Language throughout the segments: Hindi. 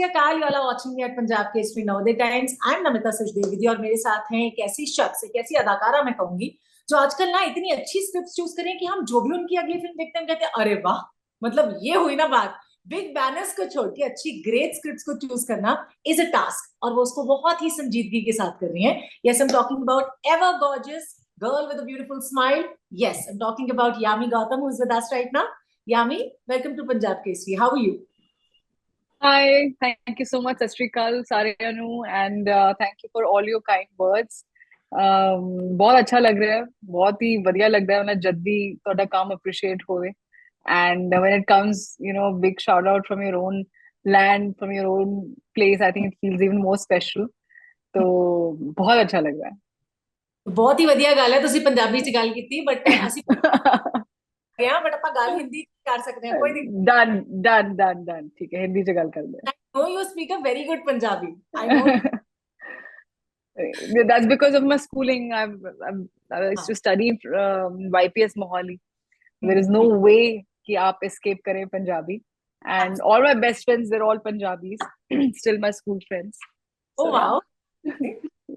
Shri Akal, you are watching me at Punjab Kesari Navodaya Times. I am Namita Sachdev और मेरे साथ हैं एक ऐसी शख्स, एक ऐसी अदाकारा मैं कहूंगी, जो आजकल ना इतनी अच्छी स्क्रिप्ट चूज करें कि हम जो भी उनकी अगली फिल्म देखते हैं कहते हैं अरे वाह। मतलब ये हुई ना बात। बिग बैनर्स को छोड़ के अच्छी ग्रेट स्क्रिप्ट्स को चूज करना इज अ टास्क, और वो उसको बहुत ही संजीदगी के साथ कर रही हैं। Yes, I am talking about ever gorgeous girl with a beautiful smile. Yes, I am talking about Yami Gautam, who is with us right now. Yami, welcome to Punjab Kesari. How are you? Hi, thank you so much, Sat Shri Akal, Saryanu, and thank you for all your kind words. बहुत अच्छा लग रहा है, बहुत ही बढ़िया लग रहा है मैं जब भी ਤੁਹਾਡਾ काम appreciate होवे, and when it comes, big shout out from your own land, from your own place, I think it feels even more special. तो बहुत अच्छा लग रहा बहुत ही ਵਧੀਆ ਗੱਲ ਹੈ। ਤੁਸੀਂ ਪੰਜਾਬੀ ਚ ਗੱਲ ਕੀਤੀ, ਬਟ ਅਸੀਂ है। ਗਿਆ, बट ਆਪਾਂ ਗੱਲ ਹਿੰਦੀ ਚ ਕਰ ਸਕਦੇ ਹਾਂ, ਕੋਈ ਦਿੱਕਤ डन डन डन डन ठीक है, हिंदी से गल कर दे। नहीं। No, you speak a very good Punjabi. I know. That's because of my schooling. I used to हाँ। study YPS Mohali. There is no hmm. way कि आप escape करें Punjabi. And all my best friends, they're all Punjabis. Still my school friends. Oh So wow.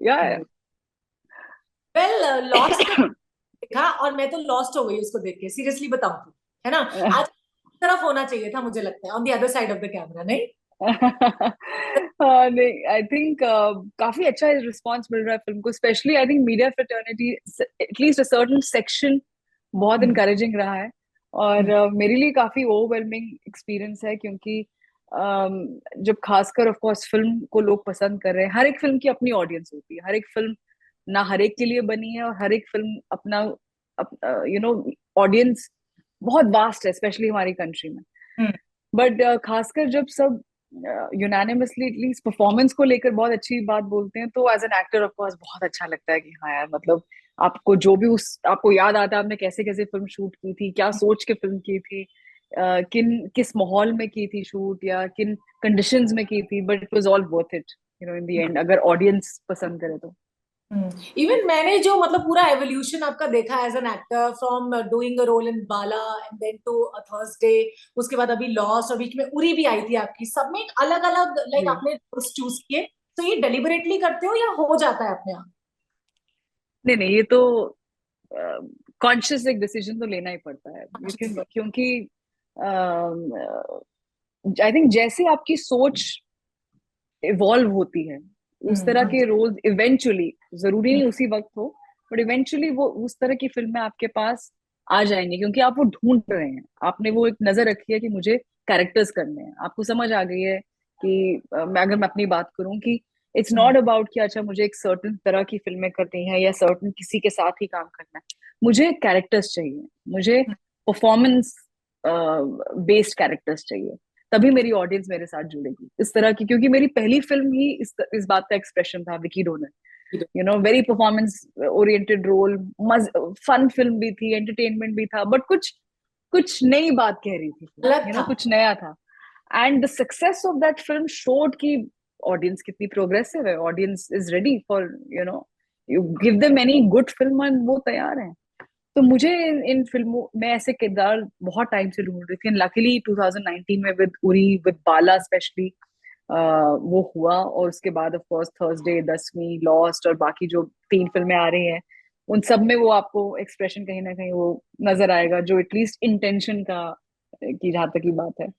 yeah, yeah, well, lost तो yeah. देखा, और मैं तो लॉस्ट हो गई उसको देख के, सीरियसली बताऊं तो। है ना? आज तरफ होना चाहिए था, मुझे लगता है, on the other side of the camera, नहीं? हाँ, नहीं, आई थिंक काफी अच्छा रिस्पॉन्स मिल रहा है फिल्म को, specially I think media fraternity, at least a certain section बहुत हम्म। इनकरेजिंग रहा है। और हम्म। मेरे लिए काफी ओवरवेलमिंग एक्सपीरियंस है, क्योंकि जब खासकर ऑफ कोर्स फिल्म को लोग पसंद कर रहे हैं, हर एक फिल्म की अपनी ऑडियंस होती है, हर एक फिल्म ना हर एक के लिए बनी है, और हर एक फिल्म अपना ऑडियंस बहुत वास्ट है, स्पेशली हमारी कंट्री में। हम्म। बट खासकर जब सब यूनानिमसली एटलीस्ट परफॉर्मेंस को लेकर बहुत अच्छी बात बोलते हैं, तो as an actor of course बहुत अच्छा लगता है कि हाँ यार, मतलब आपको जो भी उस आपको याद आता है आपने कैसे कैसे फिल्म शूट की थी, क्या सोच के फिल्म की थी, किस माहौल में की थी शूट, या किन कंडीशंस में की थी, but it was all worth it, in the end, अगर ऑडियंस पसंद करे तो। इवन मैंने जो मतलब पूरा एवोल्यूशन आपका देखा as an actor, from doing a role in Bala and then to a Thursday, उसके बाद अभी लॉस्ट, और बीच में उरी भी आई थी आपकी, सब में अलग अलग लाइक जी, आपने रोल्स चूज किए। तो ये डेलिबरेटली करते हो या हो जाता है अपने आप? नहीं नहीं, ये तो कॉन्शियस एक डिसीजन तो लेना ही पड़ता है, क्योंकि आई थिंक जैसे आपकी सोच इवॉल्व होती है, उस तरह हम्म। के रोल इवेंचुअली, जरूरी हम्म। नहीं उसी वक्त हो, बट इवेंचुअली वो उस तरह की फिल्में आपके पास आ जाएंगी, क्योंकि आप वो ढूंढ रहे हैं, आपने वो एक नजर रखी है कि मुझे कैरेक्टर्स करने हैं, आपको समझ आ गई है कि मैं अपनी बात करूं कि इट्स हम्म। नॉट अबाउट कि अच्छा मुझे एक सर्टन तरह की फिल्में करनी है या सर्टन किसी के साथ ही काम करना है, मुझे कैरेक्टर्स चाहिए, मुझे परफॉर्मेंस बेस्ड कैरेक्टर्स चाहिए, तभी मेरी ऑडियंस मेरे साथ जुड़ेगी इस तरह की, क्योंकि मेरी पहली फिल्म ही इस बात का एक्सप्रेशन था, Vicky donor. Very performance oriented role, fun film भी थी, एंटरटेनमेंट भी था, बट कुछ कुछ नई बात कह रही थी, अलग था। कुछ नया था। And the success of that film showed कि ऑडियंस कितनी प्रोग्रेसिव है, audience is ready for, you give them any good film and वो तैयार है। तो मुझे इन फिल्मों में ऐसे किरदार बहुत टाइम से ढूंढ रही थी, लकीली 2019 में with Uri, with Bala specially, वो हुआ, और उसके बाद ऑफ कोर्स थर्सडे, 10वीं, लॉस्ट, और बाकी जो 3 फिल्में आ रही हैं, उन सब में वो आपको एक्सप्रेशन कहीं ना कहीं वो नजर आएगा, जो एटलीस्ट इंटेंशन का की जहां तक की बात है।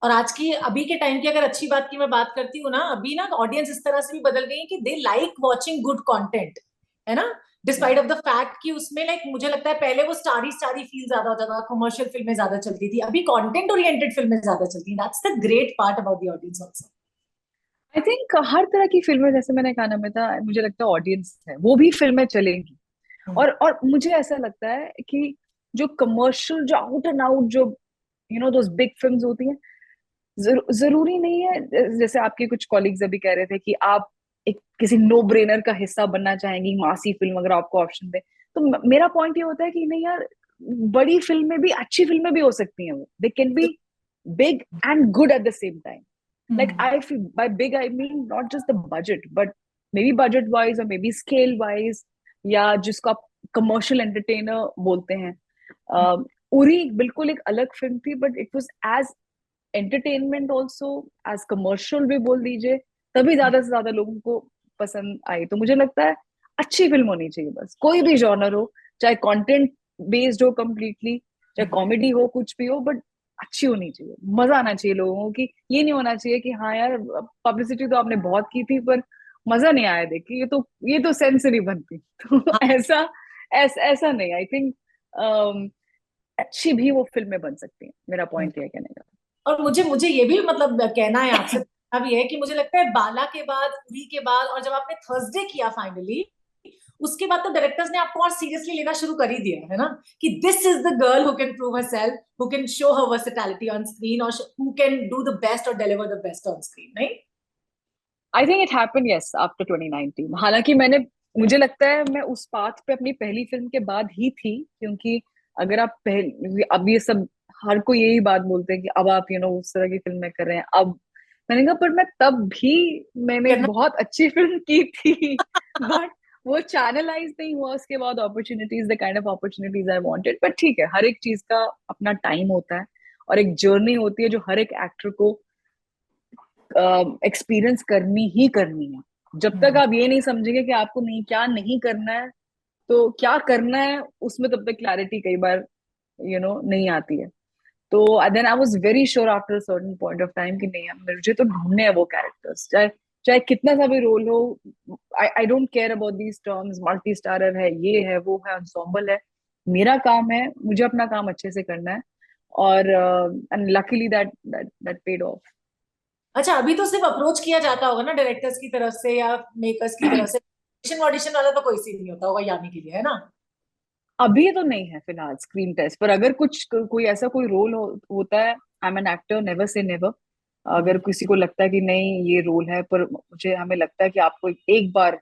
और आज की अभी के टाइम की अगर अच्छी बात की मैं बात करती हूँ ना, अभी ना ऑडियंस इस तरह से भी बदल गई है कि they like watching good content. है ना? डिस्पाइट ऑफ द फैक्ट कि उसमें लाइक मुझे लगता है पहले वो स्टारी स्टारी फील ज्यादा होता था, कमर्शियल फिल्में ज्यादा चलती थी, अभी कंटेंट ओरिएंटेड फिल्में ज्यादा चलती हैं। That's the great part about the audience also. I think हर तरह की फिल्में, जैसे मैंने कहा ना, मैं था, मुझे लगता है ऑडियंस है वो भी फिल्में चलेंगी। और मुझे ऐसा लगता है कि जो कमर्शियल, जो आउट एंड आउट, जो दोस बिग फिल्म्स होती हैं, जरूरी नहीं है, जैसे आपके कुछ कॉलीग्स अभी कह रहे थे कि आप एक किसी नो ब्रेनर का हिस्सा बनना चाहेंगी, मासी फिल्म अगर आपको ऑप्शन दे, तो मेरा पॉइंट ये होता है कि नहीं यार, बड़ी फिल्में भी, अच्छी फिल्में भी हो सकती हैं, वो they can be big and good at the same time. Like I feel by big I mean not just the budget, but maybe budget wise or maybe scale wise, या जिसको आप कमर्शियल एंटरटेनर बोलते हैं। उरी बिल्कुल एक अलग फिल्म थी, but it was as entertainment also, as commercial भी बोल दीजिए, तभी ज्यादा से ज्यादा लोगों को पसंद आई। तो मुझे लगता है अच्छी फिल्म होनी चाहिए, बस कोई भी जॉनर हो, चाहे कंटेंट बेस्ड हो कम्प्लीटली, चाहे कॉमेडी हो, कुछ भी हो, बट अच्छी होनी चाहिए, मजा आना चाहिए लोगों को। कि ये नहीं होना चाहिए कि हाँ यार पब्लिसिटी तो आपने बहुत की थी पर मजा नहीं आया देख के, ये तो सेंस नहीं बनती। तो ऐसा नहीं, आई थिंक अच्छी भी वो फिल्में बन सकती हैं, मेरा पॉइंट ये है कहने का। और मुझे मुझे ये भी मतलब कहना है आपसे, अब ये है कि मुझे लगता है बाला के बाद, उरी के बाद, और जब आपने थर्सडे किया फाइनली, उसके बाद तो डायरेक्टर्स ने आपको और सीरियसली लेना शुरू कर ही दिया है ना, कि this is the girl who can prove herself, who can show her versatility on screen, और who can do the best और deliver the best on screen, नहीं? I think it happened yes after 2019। हालांकि मुझे लगता है मैं उस पाथ पे अपनी पहली फिल्म के बाद ही थी, क्योंकि अगर आप पहले, अब ये सब हर कोई यही बात बोलते हैं कि अब आप उस तरह की फिल्में कर रहे हैं। अब मैंने कहा पर मैं तब भी मैंने एक करना। बहुत अच्छी फिल्म की थी। बट वो चैनलाइज नहीं हुआ उसके बाद opportunities, the kind of opportunities I wanted. But ठीक है, हर एक चीज का अपना टाइम होता है और एक जर्नी होती है जो हर एक एक्टर को एक्सपीरियंस करनी ही करनी है। जब तक आप ये नहीं समझेंगे कि आपको नहीं, क्या नहीं करना है, तो क्या करना है उसमें तब तक क्लैरिटी कई बार नहीं आती है। तो then I was very sure after certain point of time कि नहीं, मुझे तो ढूंढने हैं वो कैरेक्टर्स, चाहे चाहे कितना सा भी रोल हो। I don't care about these terms, multi starrer है, ये है, वो है, ensemble है। मेरा काम है, मुझे अपना काम अच्छे से करना है। और and luckily that that that paid of. अच्छा, अभी तो सिर्फ अप्रोच किया जाता होगा ना डायरेक्टर्स की तरफ से या मेकर्स की तरफ से, ऑडिशन ऑडिशन वाला तो कोई सीन नहीं होता होगा यामी के लिए, है ना? अभी तो नहीं है फिलहाल स्क्रीन टेस्ट, पर अगर कोई ऐसा कोई रोल होता है, I am an actor, never say never. अगर किसी को लगता है कि नहीं ये रोल है, पर मुझे हमें लगता है कि आपको एक बार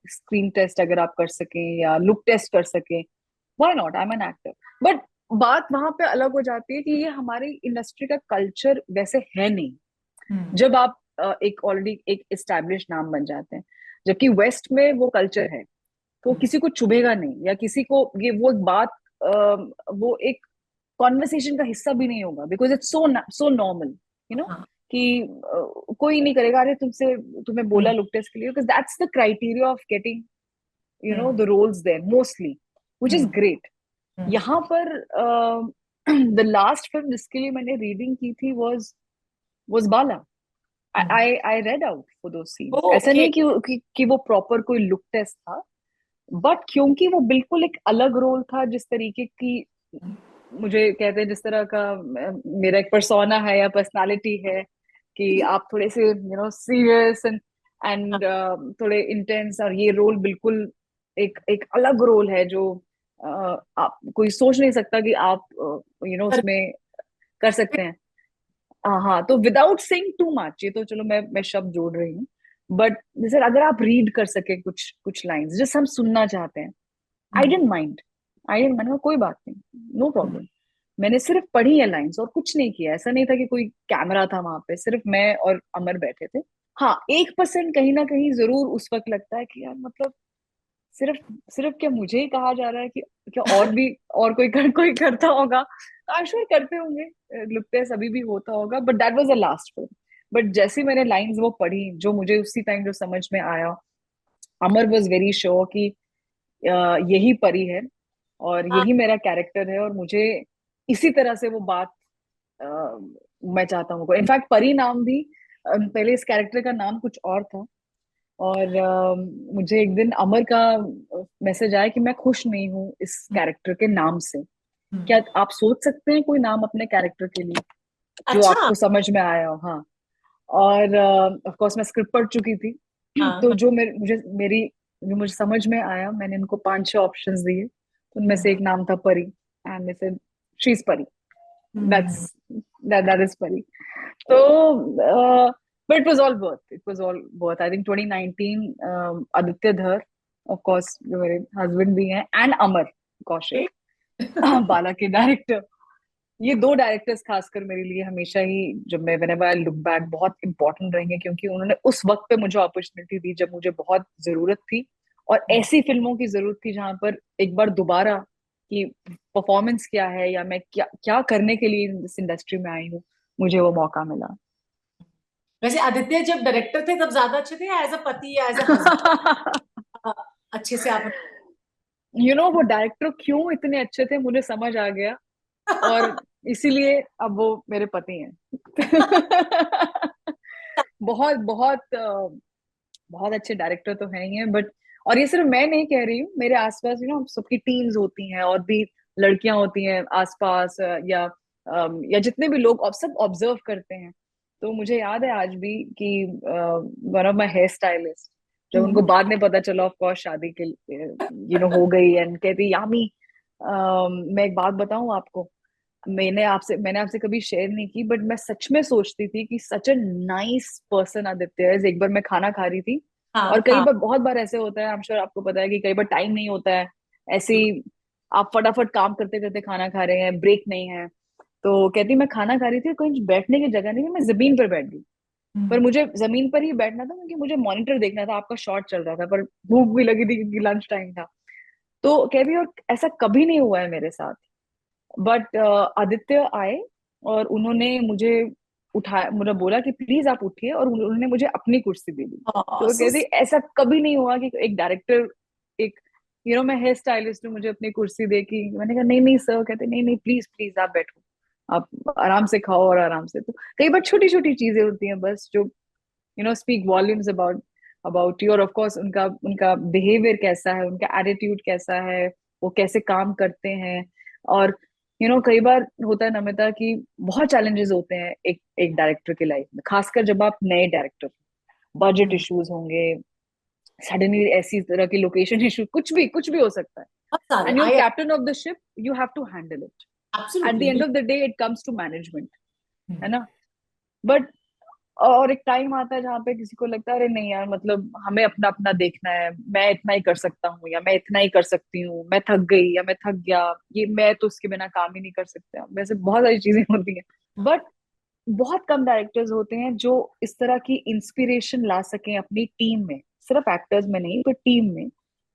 स्क्रीन टेस्ट अगर आप कर सकें या लुक टेस्ट कर सकें, why not, I am an actor. But बात वहां पे अलग हो जाती है कि ये हमारी इंडस्ट्री का कल्चर वैसे है नहीं। हम्म। जब आप एक ऑलरेडी एक एस्टैब्लिश नाम बन जाते हैं, जबकि वेस्ट में वो कल्चर है, तो किसी को चुभेगा नहीं, या किसी को ये वो एक बात वो एक कॉन्वर्सेशन का हिस्सा भी नहीं होगा, because it's so so normal, हाँ। कि कोई नहीं करेगा, अरे तुम्हें बोला हम्म। लुक टेस्ट के लिए, because that's the criteria of getting hmm. The roles there mostly, which is hmm. Great. Hmm. यहाँ पर द लास्ट फिल्म जिसके लिए मैंने रीडिंग की थी was Bala. I read out for दो सीन्स। ऐसा ओके। नहीं कि वो प्रॉपर कोई लुक टेस्ट था, बट क्योंकि वो बिल्कुल एक अलग रोल था, जिस तरीके की मुझे कहते हैं, जिस तरह का मेरा एक पर्सोना है या पर्सनालिटी है, कि आप थोड़े से सीरियस एंड थोड़े इंटेंस, और ये रोल बिल्कुल एक एक अलग रोल है जो आप कोई सोच नहीं सकता कि आप उसमें कर सकते हैं। हाँ, तो विदाउट सेइंग टू मच, ये तो चलो मैं शब्द जोड़ रही हूँ, बट जैसे अगर आप रीड कर सके कुछ कुछ लाइंस जिस हम सुनना चाहते हैं, आई डेंट माइंड। मैंने कहा कोई बात नहीं, नो प्रॉब्लम। मैंने सिर्फ पढ़ी है लाइंस और कुछ नहीं किया। ऐसा नहीं था कि कोई कैमरा था वहां पे, सिर्फ मैं और अमर बैठे थे। हाँ, 1% कहीं ना कहीं जरूर उस वक्त लगता है कि यार मतलब सिर्फ सिर्फ क्या मुझे ही कहा जा रहा है, कि क्या और भी और कोई करता होगा? आई श्योर करते होंगे, लुकते सभी भी होता होगा, but that was the last film. But जैसे मैंने लाइंस वो पढ़ी, जो मुझे उसी टाइम जो समझ में आया, अमर वॉज वेरी श्योर कि यही परी है और यही मेरा कैरेक्टर है, और मुझे इसी तरह से वो बात अ, मैं चाहता हूँ। इनफैक्ट परी नाम भी पहले इस कैरेक्टर का नाम कुछ और था, और मुझे एक दिन अमर का मैसेज आया कि मैं खुश नहीं हूँ इस कैरेक्टर के नाम से। क्या आप सोच सकते हैं कोई नाम अपने कैरेक्टर के लिए जो अच्छा। आपको समझ में आया हो? हाँ। और ऑफ कोर्स मैं स्क्रिप्ट पढ़ चुकी थी। तो हाँ। जो मुझे समझ में आया, मैंने इनको 5-6 ऑप्शंस दिए, तो उनमें से एक नाम था परी, एंड मैं सेड शी इज परी, दैट्स दैट इज परी। तो but it was all worth, it was all worth. I think 2019, Aditya धर, ऑफ कोर्स जो मेरे हस्बैंड भी हैं, एंड अमर कौशिक, बाला के डायरेक्टर, ये दो डायरेक्टर्स खासकर मेरे लिए हमेशा ही, जब मैं व्हेनेवर आई लुक बैक, बहुत इंपॉर्टेंट रहेंगे, क्योंकि उन्होंने उस वक्त पे मुझे अपॉर्चुनिटी दी जब मुझे बहुत जरूरत थी, और ऐसी फिल्मों की जरूरत थी जहां पर एक बार दोबारा कि परफॉर्मेंस क्या है, या मैं क्या क्या करने के लिए इस इंडस्ट्री में आई हूँ, मुझे वो मौका मिला। वैसे आदित्य जब डायरेक्टर थे तब ज्यादा अच्छे थे, या एज अ पति या एज अ हस्बैंड अच्छे से आप वो डायरेक्टर क्यों इतने अच्छे थे मुझे समझ आ गया, और इसीलिए अब वो मेरे पति हैं। बहुत बहुत बहुत अच्छे डायरेक्टर तो हैं ही हैं, बट और ये सिर्फ मैं नहीं कह रही हूँ, मेरे आसपास सबकी टीम्स होती हैं, और भी लड़कियां होती हैं आसपास, या जितने भी लोग सब ऑब्जर्व करते हैं। तो मुझे याद है आज भी कि one of my hair stylist, जब उनको हम्म, बाद में पता चला ऑफ कोर्स शादी के हो गई, एंड कहती यामी, मैं एक बात बताऊं आपको, मैंने आपसे कभी शेयर नहीं की, बट मैं सच में सोचती थी कि सच अ नाइस पर्सन आदित्य है। एक बार मैं खाना खा रही थी, और हाँ कई हाँ। बार बहुत बार ऐसे होता है, आई एम श्योर आपको पता है कि कई बार टाइम नहीं होता है, ऐसे ही आप फटाफट काम करते करते खाना खा रहे हैं, ब्रेक नहीं है। तो कहती मैं खाना खा रही थी, कहीं बैठने की जगह नहीं थी, मैं जमीन पर बैठ गई। पर हम्म, मुझे जमीन पर ही बैठना था क्योंकि मुझे मॉनिटर देखना था, आपका शॉट चल रहा था, पर भूख भी लगी थी क्योंकि लंच टाइम था। तो कहती और ऐसा कभी नहीं हुआ है मेरे साथ, बट आदित्य आए और उन्होंने मुझे उठाया, मुझे बोला कि प्लीज आप उठिए, और उन्होंने मुझे अपनी कुर्सी दे दी। तो वो सो कहते ऐसा कभी नहीं हुआ कि एक डायरेक्टर, एक मैं हेयर स्टाइलिस्ट हूँ, मुझे अपनी कुर्सी दे की। मैंने कहा नहीं नहीं सर, कहते नहीं नहीं प्लीज प्लीज आप बैठो, आप आराम से खाओ और आराम से। तो कई बार छोटी छोटी चीजें होती हैं बस, जो speak volumes about about you. और ऑफ कोर्स उनका उनका बिहेवियर कैसा है, उनका एटीट्यूड कैसा है, वो कैसे काम करते हैं। और कई बार होता है नमिता कि बहुत चैलेंजेस होते हैं एक एक डायरेक्टर की लाइफ में, खासकर जब आप नए डायरेक्टर, बजट हम्म, इश्यूज होंगे, सडनली ऐसी तरह की लोकेशन इशू, कुछ भी हो सकता है, बहुत सारे and you're I captain of the ship, you have to handle it. At the absolutely end of बिल्कुल। The day it comes to management, है हम्म, ना। बट और एक टाइम आता है जहाँ पे किसी को लगता है अरे नहीं यार, मतलब हमें अपना अपना देखना है, मैं इतना ही कर सकता हूँ या मैं इतना ही कर सकती हूँ, मैं थक गई या मैं थक गया, ये मैं तो उसके बिना काम ही नहीं कर सकता, वैसे बहुत सारी चीजें होती हैं। बट बहुत कम डायरेक्टर्स होते हैं जो इस तरह की इंस्पिरेशन ला सकें अपनी टीम में, सिर्फ एक्टर्स में नहीं पर टीम में,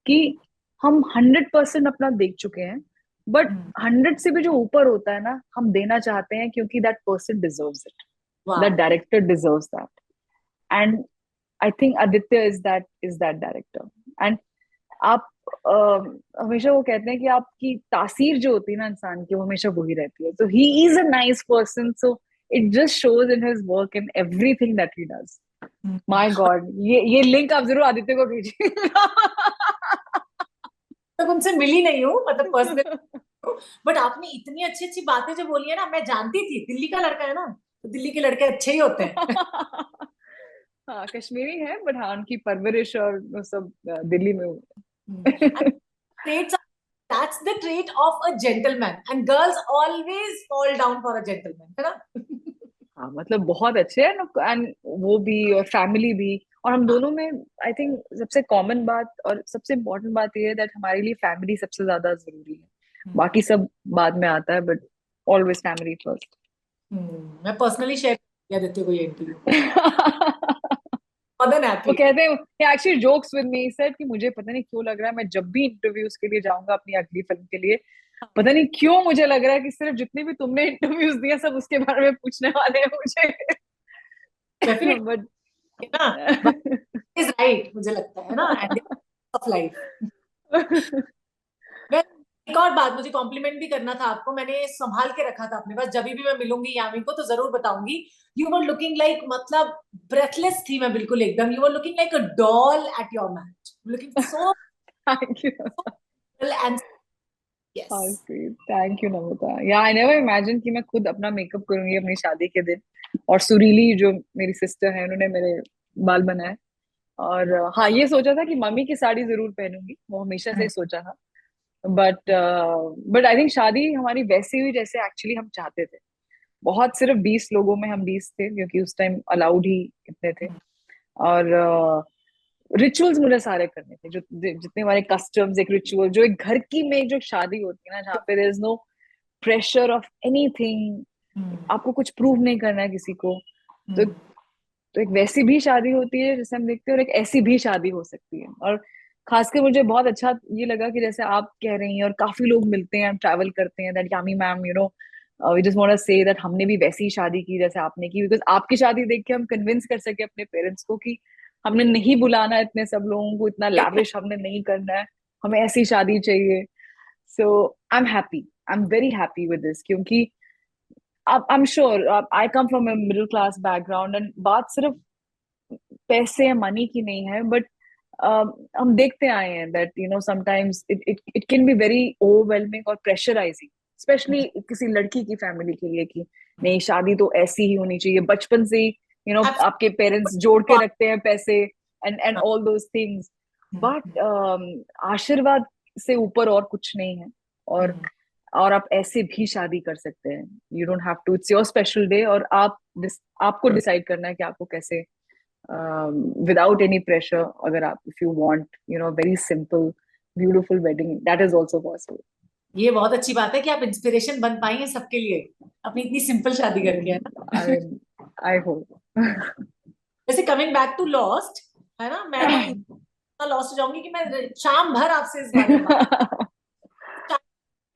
कि हम 100% अपना देख चुके हैं, बट हम्म, 100 से भी जो ऊपर होता है ना, हम देना चाहते हैं क्योंकि that person deserves it, that वाह। Director deserves that. And I think Aditya is that director. And आप हमेशा वो कहते हैं कि आपकी तासीर जो होती है ना इंसान की, वो हमेशा वही रहती है। तो he is a nice person, so it just shows in his work, in everything that he does. My God, ये लिंक आप जरूर आदित्य को भेजिए। तक उनसे मिली नहीं हूँ मतलब पर्सनल, बट आपने इतनी अच्छी अच्छी बातें जो बोली है ना, मैं जानती थी दिल्ली का लड़का है ना, तो दिल्ली के लड़के अच्छे ही होते हैं। हाँ कश्मीरी है, बट हाँ उनकी परवरिश और वो सब दिल्ली में हुई है। Traits are, that's the trait of a gentleman and girls always fall down for a gentleman, है ना? हाँ मतलब बहुत अच्छे हैं, एंड वो भी और फैमिली भी, और हम हाँ, दोनों में आई थिंक सबसे कॉमन बात और सबसे इम्पोर्टेंट बात ये है दैट हमारे लिए फैमिली सबसे ज्यादा जरूरी है। बाकी सब बाद में आता है, बट ऑलवेज फैमिली फर्स्ट। मैं पर्सनली शेयर किया देती को ये इंटरव्यू, more than वो happy। कहते हैं actually jokes with me, said कि मुझे पता नहीं क्यों लग रहा है मैं जब भी इंटरव्यूज के लिए जाऊंगा अपनी अगली फिल्म के लिए, पता नहीं क्यों मुझे लग रहा है कि सिर्फ जितने भी तुमने इंटरव्यूज दिए सब उसके बारे में पूछने वाले हैं मुझे। डेफिनेटली बट ना, इज राइट मुझे लगता है ना, एट द ऑफ लाइफ। मैं एक और बात, मुझे कॉम्प्लीमेंट भी करना था आपको, मैंने संभाल के रखा था अपने पास, जब भी मैं मिलूंगी यामी को तो जरूर बताऊंगी। यू वर लुकिंग लाइक, मतलब ब्रेथलेस थी मैं बिल्कुल एकदम, you were looking like a doll at your match, looking so thank you, and yes. How sweet, thank you Namita. या आई नेवर इमेजिन कि मैं खुद अपना मेकअप करूंगी अपनी शादी के दिन, और सुरीली जो मेरी सिस्टर है उन्होंने मेरे बाल बनाए। और हाँ ये सोचा था कि मम्मी की साड़ी जरूर पहनूंगी, वो हमेशा से ही सोचा था। बट बट आई थिंक शादी हमारी वैसे हुई जैसे एक्चुअली हम चाहते थे। बहुत सिर्फ 20 लोगों में हम 20 थे, क्योंकि उस टाइम अलाउड ही इतने थे। और रिचुअल्स मुझे सारे करने थे, जो जितने हमारे कस्टम्स, एक रिचुअल जो एक घर की में जो शादी होती है ना, जहाँ पे there is no pressure of anything, आपको कुछ प्रूव नहीं करना है किसी को। तो एक वैसी भी शादी होती है जैसे हम देखते हैं, और एक ऐसी भी शादी हो सकती है। और खासकर मुझे बहुत अच्छा ये लगा कि जैसे आप कह रही हैं और काफी लोग मिलते हैं, हम ट्रैवल करते हैं, that Yami ma'am we just want to say that हमने भी वैसी शादी की जैसे आपने की, बिकॉज आपकी शादी देख के हम कन्विंस कर सके अपने पेरेंट्स को कि हमने नहीं बुलाना है इतने सब लोगों को, इतना लैविश हमने नहीं करना है, हमें ऐसी शादी चाहिए. So I am happy, I am very happy with this, क्योंकि अब I am sure I come from a middle class background, and बात सिर्फ पैसे या मनी की नहीं है, बट हम देखते आए हैं that sometimes it it it can be very overwhelming और प्रेशराइजिंग, स्पेशली किसी लड़की की फैमिली के लिए, कि नहीं शादी तो ऐसी ही होनी चाहिए, बचपन से ही आपके पेरेंट्स जोड़ के रखते हैं पैसे, and all those things. But आशीर्वाद से ऊपर और कुछ नहीं है. और आप ऐसे भी शादी कर सकते हैं. You don't have to, it's your special day, और आपको डिसाइड करना है कि आपको कैसे, without any pressure, अगर आप, if you want very simple beautiful wedding, that is also possible. ये बहुत अच्छी बात है कि आप इंस्पिरेशन बन पाई हैं सबके लिए अपनी इतनी सिंपल शादी करके, है ना. I hope. वैसे कमिंग बैक टू लॉस्ट, है ना, मैं भी इतना लॉस्ट हो जाऊंगी कि मैं शाम भर आपसे इस बारे में बात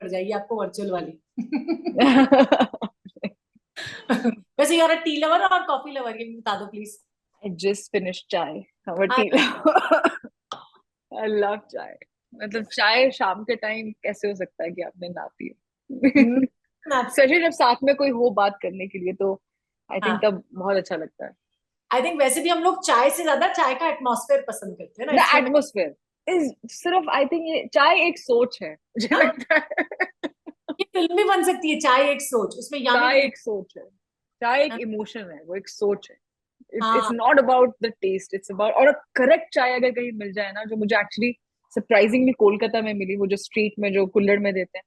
कर जाएगी आपको वर्चुअल वाली. वैसे यार टी लवर और कॉफी लवर, ये बता दो please. I just finished chai. I'm a tea lover. I love chai. मतलब चाय शाम के टाइम कैसे हो सकता है कि आपने ना पी. स्पेशली जब साथ में कोई हो बात करने के लिए, तो आई थिंक तब बहुत अच्छा लगता है. आई थिंक वैसे भी हम लोग चाय से ज्यादा चाय का एटमॉस्फेयर पसंद करते हैं ना. द एटमॉस्फेयर इज सिर्फ, आई थिंक ये चाय एक सोच है, मुझे लगता है. ये फिल्म भी बन सकती है, चाय एक सोच. उसमें चाय एक सोच है, चाय एक इमोशन है, वो एक सोच है. It's not about the taste, it's about, और करेक्ट चाय अगर कहीं मिल जाए ना, जो मुझे एक्चुअली सरप्राइजिंगली कोलकाता में मिली, वो जो स्ट्रीट में जो कुल्हड़ में देते हैं,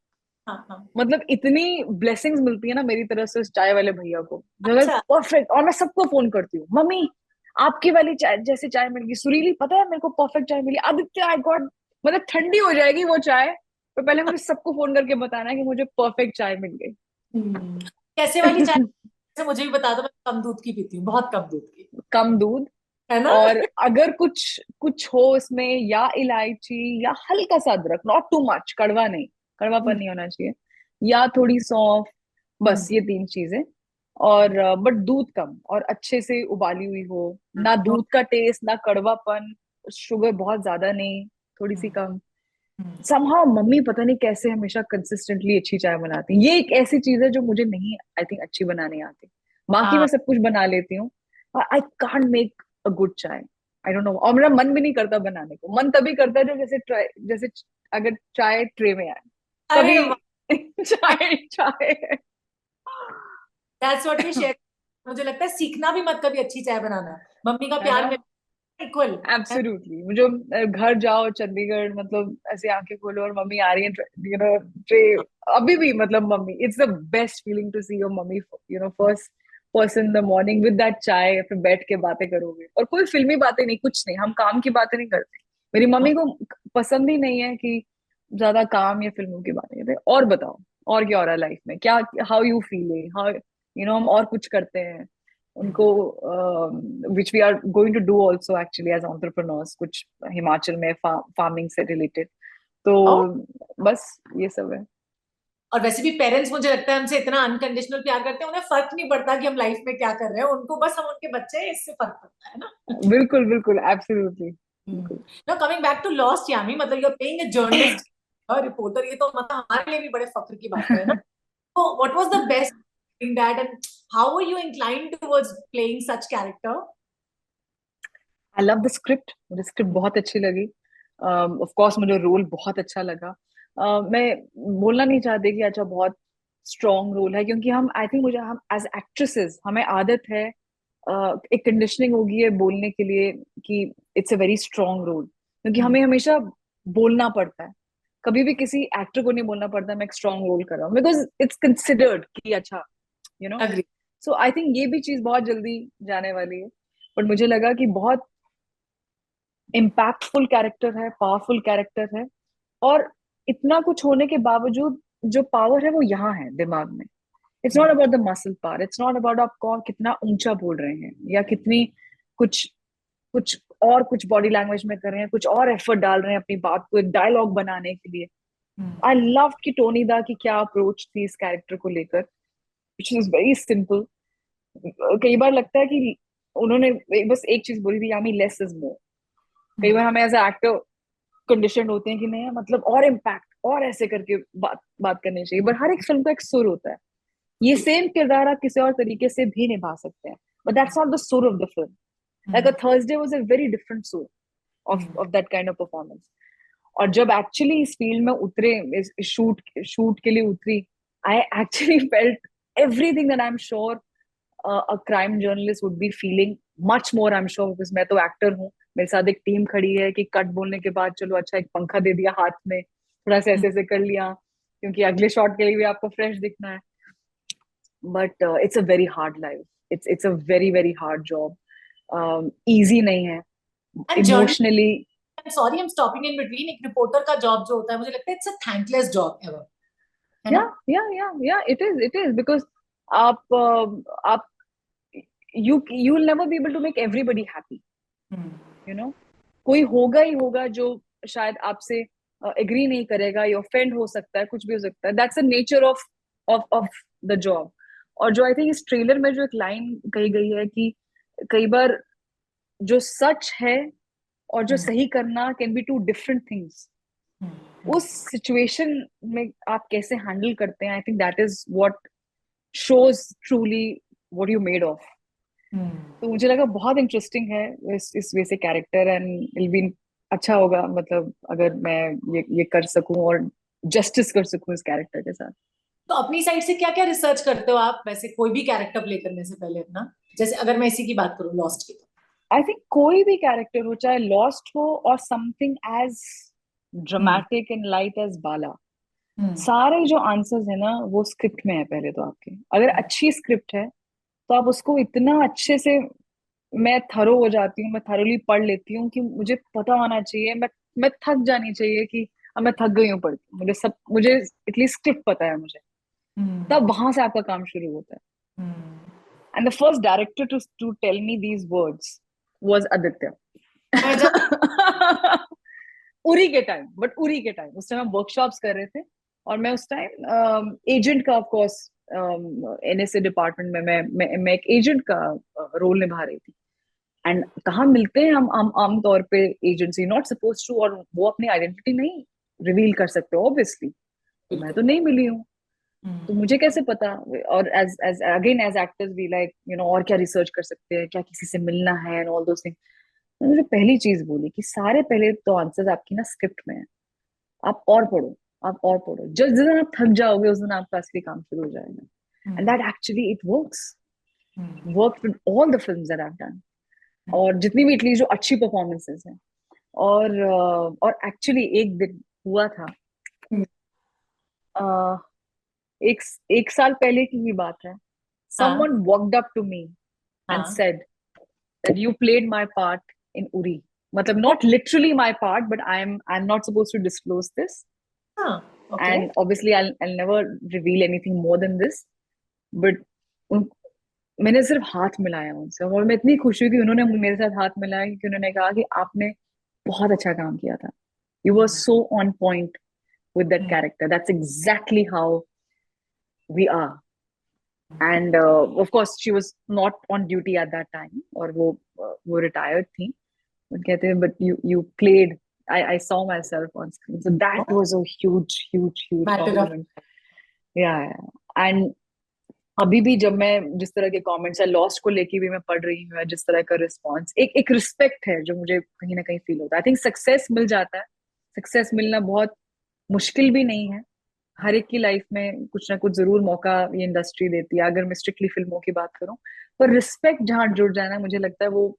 मतलब इतनी ब्लेसिंग्स मिलती है ना मेरी तरफ से उस चाय वाले भैया को, जो परफेक्ट. और मैं सबको फोन करती हूँ, मम्मी आपकी वाली चाय जैसी चाय मिल गई, सुरीली पता है मेरे को परफेक्ट चाय मिली, आदित्य आई गॉट, मतलब ठंडी हो जाएगी वो चाय, तो पहले मुझे सबको फोन करके बताना है कि मुझे परफेक्ट चाय मिल गई. कैसे वाली चाय मुझे भी बता दो. मैं कम दूध की पीती हूँ, बहुत कम दूध की. कम दूध, है ना. और अगर कुछ कुछ हो इसमें, या इलायची या हल्का सा अदरक, नॉट टू मच, कड़वा नहीं, कड़वापन नहीं होना चाहिए, या थोड़ी सौंफ, बस ये 3 चीजें. और बट दूध कम, और अच्छे से उबाली हुई हो, ना दूध का टेस्ट ना कड़वापन, शुगर बहुत ज्यादा नहीं, थोड़ी सी कम. समहाउ मम्मी पता नहीं कैसे हमेशा कंसिस्टेंटली अच्छी चाय बनाती है. ये एक ऐसी चीज है जो मुझे नहीं, आई थिंक, अच्छी बनानी आती. बाकी मैं सब कुछ बना लेती हूँ, I can't make a good chai. I don't know, और मेरा मन भी नहीं करता बनाने को. मन तभी करता है जो जैसे अगर चाय ट्रे में आए तभी चाय चाय. That's what we share. मुझे लगता है सीखना भी मत कभी अच्छी चाय बनाना. मम्मी का प्यार में इक्वल. एब्सोल्युटली. मुझे घर जाओ चंडीगढ़, मतलब ऐसे आंखें खोलो और मम्मी आ रही है, ट्रे, अभी भी, मतलब mummy, it's the best feeling to see your mummy, first person in the morning with that chai, फिर बैठ के बातें करोगे, और कोई फिल्मी बातें नहीं, कुछ नहीं, हम काम की बातें नहीं करते. मेरी मम्मी को पसंद ही नहीं है कि ज्यादा काम या फिल्मों की बातें करते. और बताओ, और क्या हो रहा है लाइफ में, क्या, हाउ यू फीलिंग, हाउ हम और कुछ करते हैं उनको, which we are going to do also actually as entrepreneurs, कुछ हिमाचल में फार्मिंग से रिलेटेड. तो बस ये सब है. और वैसे भी पेरेंट्स मुझे लगता है हमसे इतना अनकंडीशनल प्यार करते हैं, उन्हें फर्क नहीं पड़ता कि हम लाइफ में क्या कर रहे हैं, उनको बस हम उनके बच्चे हैं, इससे फर्क पड़ता है ना. बिल्कुल बिल्कुल, absolutely. Now coming back to Lost, Yami, मतलब you are playing a journalist, reporter, ये तो मतलब हमारे लिए भी बड़े फख्र की बात है ना. तो what was the best in that, and how were you inclined towards playing such character? I love the script, मुझे स्क्रिप्ट बहुत अच्छी लगी. ऑफ कोर्स मुझे रोल बहुत अच्छा लगा. मैं बोलना नहीं चाहती कि अच्छा बहुत स्ट्रॉन्ग रोल है, क्योंकि हम, आई थिंक, हम एज एक्ट्रेसेस हमें आदत है, एक कंडीशनिंग होगी है बोलने के लिए कि it's a very strong role, क्योंकि हमें हमेशा बोलना पड़ता है. कभी भी किसी एक्टर को नहीं बोलना पड़ता मैं एक स्ट्रॉन्ग रोल कर रहा हूँ, बिकॉज इट्स कंसिडर्ड कि अच्छा, सो आई थिंक ये भी चीज बहुत जल्दी जाने वाली है. बट मुझे लगा कि बहुत इम्पैक्टफुल कैरेक्टर है, पावरफुल कैरेक्टर है, और इतना कुछ होने के बावजूद जो पावर है वो यहाँ है दिमाग में. It's not about the muscle power, it's not about आप कौन कितना ऊंचा बोल रहे हैं, या कितनी कुछ कुछ बॉडी लैंग्वेज में कर रहे हैं, कुछ और एफर्ट डाल रहे हैं अपनी बात को एक डायलॉग बनाने के लिए. आई लव कि टोनी दा की क्या अप्रोच थी इस कैरेक्टर को लेकर, which is very simple. कई बार लगता है कि उन्होंने बस एक चीज बोली थी, यामी लेस इज मोर। कई बार हमें एज एक्टर कंडीशन होते हैं कि नहीं मतलब और इम्पैक्ट और ऐसे करके बात करनी चाहिए, बट हर एक फिल्म का एक सुर होता है। ये सेम किरदार आप किसी और तरीके से भी निभा सकते हैं, but that's not the sur of the film. Like A Thursday was a very different sur of that kind of performance. और जब एक्चुअली इस फील्ड में उतरे, इस शूट के लिए उतरी, I actually felt everything that I am sure a crime journalist would be feeling much more, I'm sure, because मैं तो एक्टर हूँ, मेरे साथ एक टीम खड़ी है कि कट बोलने के बाद चलो अच्छा एक पंखा दे दिया हाथ में, थोड़ा सा ऐसे ऐसे कर लिया क्योंकि अगले शॉट के लिए भी आपको फ्रेश दिखना है। But it's a very hard life, it's a very very hard job, easy नहीं है and journal, emotionally. Sorry I am stopping in between, एक रिपोर्टर का जॉब जो होता है मुझे लगता है it's a thankless job ever, है या ना? या इट इज बिकॉज आप you will never be able to make everybody happy, you know। कोई होगा ही होगा जो शायद आपसे एग्री नहीं करेगा, या ऑफेंड हो सकता है, कुछ भी हो सकता है, that's the nature of the job. और जो आई थिंक इस ट्रेलर में जो एक लाइन कही गई है कि कई बार जो सच है और जो सही करना can be two different things, उस सिचुएशन में आप कैसे हैंडल करते हैं, I think that is what shows truly what you made of. तो मुझे लगा बहुत इंटरेस्टिंग है इस वे से कैरेक्टर, एंड इल बी अच्छा होगा मतलब अगर मैं ये कर सकूं और जस्टिस कर सकूं इस कैरेक्टर के साथ। तो अपनी साइड से क्या क्या रिसर्च करते हो आप वैसे कोई भी कैरेक्टर प्ले करने से पहले अपना, जैसे अगर मैं इसी की बात करूं लॉस्ट की तो? आई थिंक कोई भी कैरेक्टर हो, चाहे लॉस्ट हो और something as hmm dramatic and light as Bala, hmm सारे जो आंसर्स है ना वो स्क्रिप्ट में है पहले तो आपके। अगर अच्छी स्क्रिप्ट है तो आप उसको इतना अच्छे से, मैं थरो हो जाती हूँ, मैं थरोली पढ़ लेती हूँ कि मुझे पता होना चाहिए, मैं थक जानी चाहिए कि अब मैं थक गई हूँ पढ़ के, मुझे एटलीस्ट स्क्रिप्ट पता है मुझे। तब वहां से आपका काम शुरू होता है। Hmm. And the first director to tell me these words was Aditya. मैं जब उरी के टाइम, बट उरी के टाइम उस टाइम हम वर्कशॉप्स कर रहे थे, और मैं उस टाइम एजेंट का, ऑफ कोर्स एनएसए डिपार्टमेंट में मैं एक एजेंट का रोल निभा रही थी। एंड कहाँ मिलते हैं हम आम तौर पे एजेंसी नॉट सपोज टू, और वो अपनी आइडेंटिटी नहीं रिवील कर सकते ऑब्वियसली, तो मैं तो बिल्कुल। नहीं मिली हूँ, तो हम्म मुझे कैसे पता। और as as again as actors we like you know और क्या रिसर्च कर सकते हैं, क्या किसी से मिलना है एंड ऑल दोस थिंग। मुझे पहली चीज बोली कि सारे पहले तो आंसर्स आपकी ना स्क्रिप्ट में है, आप और पढ़ो, आप और पढ़ो, जिस दिन आप थक जाओगे उस दिन आपका असली काम शुरू हो जाएगा। And hmm that actually it hmm works with all the films that I have done, और जितनी भी एटलीस्ट जो अच्छी परफॉर्मेंसेस हैं। और एक्चुअली एक दिन हुआ था, हम्म। uh, एक एक साल पहले की ही बात है। हाँ someone walked up to me and हाँ। said that you played my part in Uri. मतलब ओ, not literally my part, but I'm not supposed to disclose this, हाँ okay. and obviously I'll never reveal anything more than this. But उन, मैंने सिर्फ हाथ मिलाया उनसे, और मैं इतनी खुश हुई कि उन्होंने मेरे साथ हाथ मिलाया, क्योंकि उन्होंने कहा कि आपने बहुत अच्छा काम किया था, you were so on point with that character, that's exactly how we are. And of course she was not on duty at that time, और वो retired थी। वो कहते हैं but you played, I saw myself on screen, so that was a huge matter of. compliment. Yeah, and अभी भी जब मैं जिस तरह के कमेंट्स है लॉस्ट को लेके भी मैं पढ़ रही हूँ, जिस तरह का रिस्पॉन्स, एक रिस्पेक्ट है जो मुझे कहीं ना कहीं फील होता है। आई थिंक सक्सेस मिल जाता है, सक्सेस मिलना बहुत मुश्किल भी नहीं है, हर एक की लाइफ में कुछ ना कुछ जरूर मौका ये इंडस्ट्री देती है, अगर मैं स्ट्रिक्टली फिल्मों की बात करूं। पर रिस्पेक्ट जहाँ जुड़ जाना, मुझे लगता है वो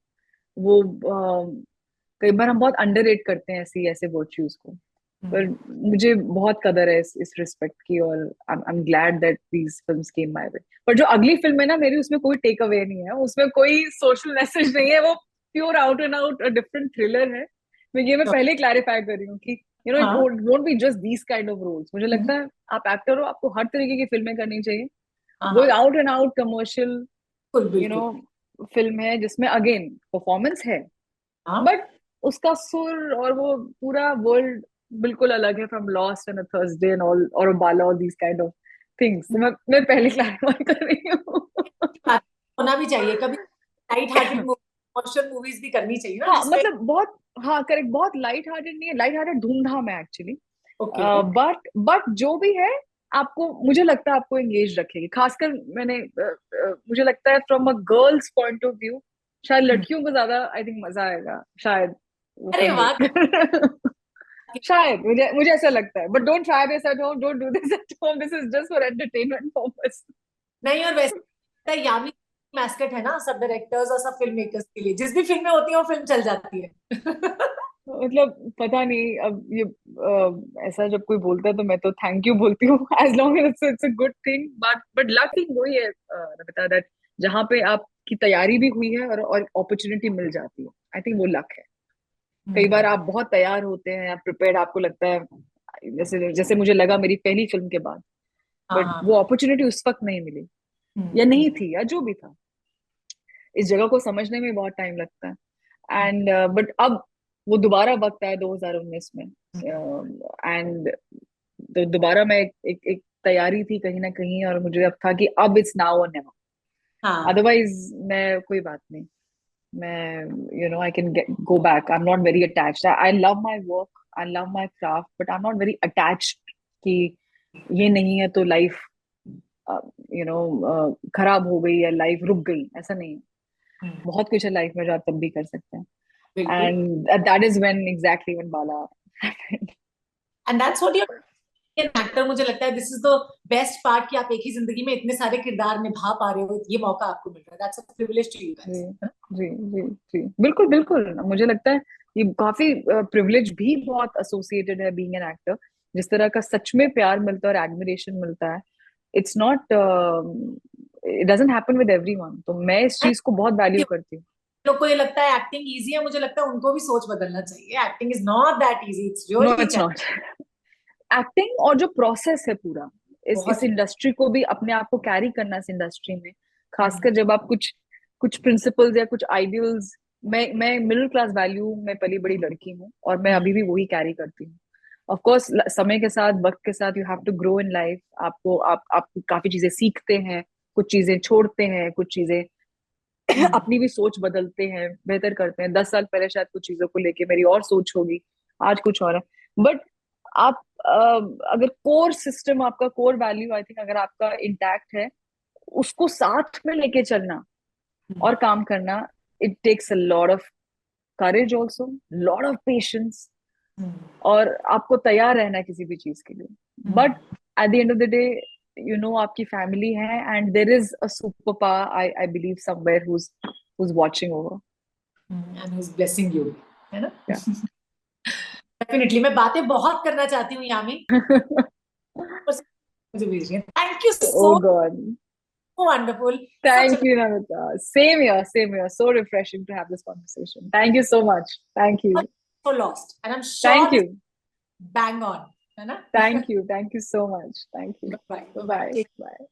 कई बार हम बहुत अंडररेट करते हैं ऐसी ऐसे वर्च्यूज को। पर मुझे बहुत कदर है इस रिस्पेक्ट की, और I am glad that these films came my way. पर जो अगली फिल्म है ना मेरी, उसमें कोई टेक अवे नहीं है, उसमें कोई सोशल मैसेज नहीं है, वो pure out and out different thriller है। मैं पहले क्लैरिफाई कर रही हूँ कि यू नो इट हाँ won't be just these kind of roles. मुझे लगता है आप एक्टर हो, आपको हर तरीके की फिल्में करनी चाहिए। हाँ वो हाँ, आउट एंड आउट कमर्शियल बिल्कुल यू नो बिल्कुल। फिल्म है जिसमें अगेन परफॉर्मेंस है, हाँ बट उसका सुर और वो पूरा वर्ल्ड बिल्कुल अलग है, from lost and Thursday and all और बाला और दीज काइंड ऑफ थिंग्स। मैं पहले क्लैरिफाई कर रही हूँ। होना भी चाहिए कभी, लाइट हार्टेड इमोशनल मूवीज भी करनी चाहिए ना हाँ जिससे। मतलब बहुत, हाँ करेक्ट, बहुत लाइट हार्टेड नहीं है, लाइट हार्टेड धूमधाम है एक्चुअली। Okay okay. बट जो भी है, आपको, मुझे लगता है आपको एंगेज रखेगी। खासकर मुझे लगता है from a girls point of view, शायद लड़कियों को ज्यादा आई थिंक मजा आएगा शायद वो अरे फिल्म वाह। देखकर। शायद, मुझे ऐसा लगता है, but don't try this at home, don't do this at home, this is just for entertainment purpose. नहीं, और वैसे लगता है यामी मैस्कट है ना सब डायरेक्टर्स और सब फिल्म मेकर्स के लिए, जिस भी फिल्म में होती है वो फिल्म चल जाती है। मतलब पता नहीं, अब ये ऐसा जब कोई बोलता है तो मैं तो थैंक यू बोलती हूँ, as long as it's a good thing. But luck thing वही है नमिता, दैट जहाँ पे आपकी तैयारी भी हुई है और अपॉर्चुनिटी मिल जाती है, आई थिंक वो लक है। कई बार आप बहुत तैयार होते हैं, आप प्रिपेयर्ड, आपको लगता है, जैसे जैसे मुझे लगा मेरी पहली फिल्म के बाद, हाँ बट हाँ वो हाँ। अपॉर्चुनिटी उस वक्त नहीं मिली, या हम्म। नहीं थी, या जो भी था। इस जगह को समझने में बहुत टाइम लगता है। एंड बट अब वो दोबारा वक्त आया 2019 में, एंड तो दोबारा मैं एक तैयारी थी कहीं ना कहीं, और मुझे अब था कि अब इट्स नाउ और नेवर। हाँ। अदरवाइज मैं कोई बात नहीं, मैं I can go back. I am not very attached, I love my work, I love my craft, but I am not very attached कि ये नहीं है तो लाइफ खराब हो गई या लाइफ रुक गई, ऐसा नहीं है। हम्म, बहुत कुछ है लाइफ में जो आप तब भी कर सकते हैं। बिल्कुल। And that is when exactly when Bala happened. And that's what you an actor, मुझे लगता है this is the best part कि आप एक ही जिंदगी में इतने सारे किरदार निभा पा रहे हो, ये मौका आपको मिल रहा है, that's a privilege to you ji guys. जी जी जी, बिल्कुल बिल्कुल। मुझे लगता है ये काफी प्रिविलेज भी बहुत एसोसिएटेड है बीइंग एन एक्टर। जिस तरह का सच में प्यार मिलता है और एडमिरेशन मिलता है, it's not, it doesn't happen with everyone. तो मैं इस चीज को बहुत वैल्यू करती हूँ। लोग को ये लगता है एक्टिंग इजी है, मुझे लगता है उनको भी सोच बदलना चाहिए, acting is not that easy, it's no really it's not. Acting और जो प्रोसेस है पूरा, इस बहुत। इंडस्ट्री को भी अपने आप को कैरी करना, इस इंडस्ट्री में हम्म, खासकर जब आप कुछ कुछ प्रिंसिपल्स या कुछ आइडियल्स, मैं मिडिल क्लास वैल्यू में पली बड़ी लड़की हूँ, और मैं हम्म, अभी भी वही कैरी करती हूँ। ऑफ कोर्स समय के साथ, वक्त के साथ, you have to grow in life. आप काफी चीजें सीखते हैं, कुछ चीजें छोड़ते हैं, कुछ चीजें हम्म, अपनी भी सोच बदलते हैं, बेहतर करते हैं। 10 साल पहले शायद कुछ चीजों को लेके मेरी और सोच होगी, आज कुछ और है। बट आप अगर कोर सिस्टम, आपका कोर वैल्यू, आई थिंक अगर आपका इंटैक्ट है, उसको साथ में लेके चलना हम्म, और काम करना, it takes a lot of courage also, lot of patience, hmm, और आपको तैयार रहना है किसी भी चीज के लिए। But at the end of the day, आपकी फैमिली है, and there is a super power, I believe, somewhere who's watching over. And is blessing you, है ना। Yeah. डेफिनेटली, मैं बातें बहुत करना चाहती हूँ यामी, पर मुझे भेज रही है। Thank you Oh so God. Wonderful, such Thank you, Namita. Same here, same here. So refreshing to have this conversation. Thank you so much. Thank you. so lost and I'm Thank sure this you. bang on, है ना। Thank you. Thank you so much. Thank you. Bye Bye-bye. Bye. Bye.